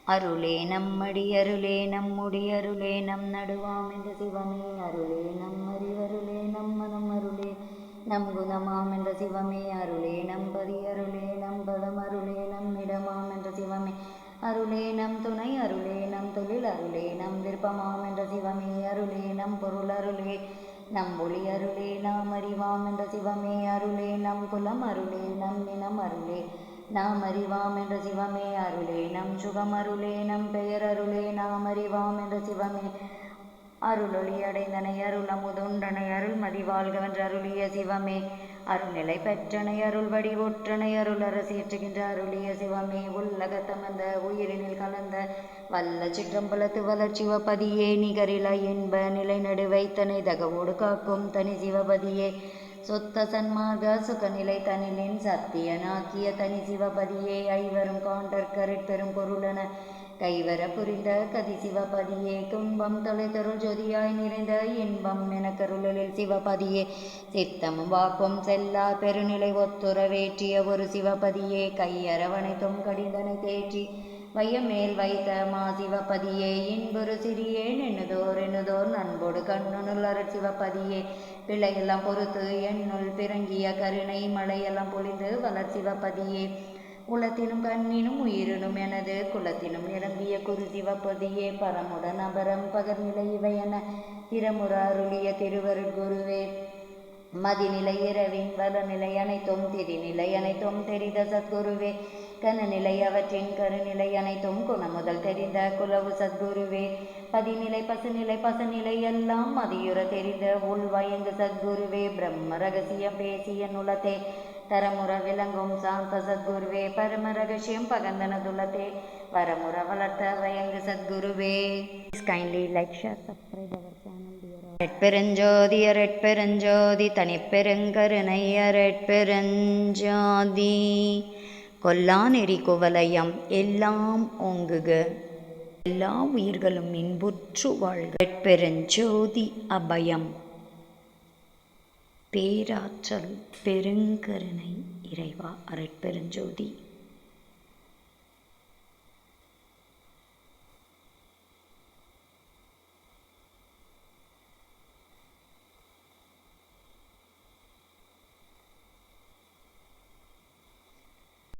அருளே நம்மடி அருளே நம்முடி அருளே நம் நடுவாம் என்ற சிவமே அருளே நம் அறிவருளே நம் மனம் அருளே நம் குணமாம் என்ற சிவமே அருளே நம்பதி அருளே நம் பதம் அருளே நம்மிடமாம் என்ற சிவமே அருளே நம் துணை அருளே நம் தொழில் அருளே நம் விருப்பமாம் என்ற சிவமே அருளே நம் பொருள் அருளே நம் ஒளி அருளே நாம் அறிவாம் என்ற சிவமே அருளே நம் குலம் அருளே நம் இனம் அருளே நாம் அறிவாம் என்ற சிவமே அருளே நம் சுகம் அருளே நம் பெயர் அருளே நாம் அறிவாம் என்ற சிவமே அருளொளி அடைந்தனை அருள் அமுதுண்டனை அருள் மதிவாழ்கவென்ற அருளிய சிவமே அருள்நிலை பெற்றனை அருள் வடிவொற்றனை அருள் அரசேற்றுகின்ற அருளிய சிவமே உள்ளகத்தமர்ந்த உயிரினில் கலந்த வல்ல சிற்றம்பலத்து வளர் சிவபதியே நிகரில இன்ப நிலை நடு வைத்தனை தகவோடு காக்கும் தனி சிவபதியே சொத்த சன்மார்க்க சுகநிலை தனிலின் சத்தியனாக்கிய தனி சிவபதியே ஐவரும் காண்டற்கருட்பெரும் பொருளென கைவர புரிந்த கதி சிவபதியே துன்பம் தொலைதொருள் ஜோதியாய் நிறைந்த இன்பம் எனக்கருளில் சிவபதியே சித்தமும் வாக்கும் செல்லா பெருநிலை ஒத்துறவேற்றிய ஒரு சிவபதியே கையரவணைத்தும் கடிந்தனை தேற்றி வையமேல் வைத்த மா சிவபதியே இன்பொரு சிறியேன் எண்ணுதோர் நண்போடு கண்ணுனுள் அருட் சிவபதியே பிள்ளையெல்லாம் பொறுத்து என்னுள் பிறங்கிய கருணை மழையெல்லாம் பொழிந்து வளர் சிவபதியே உலத்தினும் கண்ணினும் உயிரினும் எனது குலத்தினும் நிரம்பிய குரு சிவபதியே பரமுடன் அபரம் பகர்நிலை இவை என திறமுற அருளிய திருவருட் குருவே மதிநிலை இரவின் வளநிலை அனைத்தும் திரிநிலை அனைத்தும் தெரிந்த சத்குருவே கனநிலை அவற்றின் கருநிலை அனைத்தும் குணமுதல் தெரிந்த குலவு சத்குருவே பதிநிலை பசுநிலை பசநிலை எல்லாம் மதியுற தெரிந்த உள்வயங்கு சத்குருவே பிரம்ம ரகசியம் பேசிய நுலத்தே தரமுற விளங்கும் சாந்த சத்குருவே பரம ரகசியம் பகந்தனதுலத்தே வரமுற வளர்த்த வயங்கு சத்குருவே. Kindly like, share, subscribe our channel dear. ரெட்பெருஞ்சோதி ரெட்பெருஞ்சோதி தனிப்பெருங்கருணை ரெட்பெருஞ்சோதி கொல்லா நெறி குவலயம் எல்லாம் ஓங்குக எல்லா உயிர்களும் இன்புற்று வாழ்க. ரெட்பெருஞ்சோதி அபயம் பேராற்றல் பெருங்கருணை இறைவா அருட்பெருஞ்சோதி.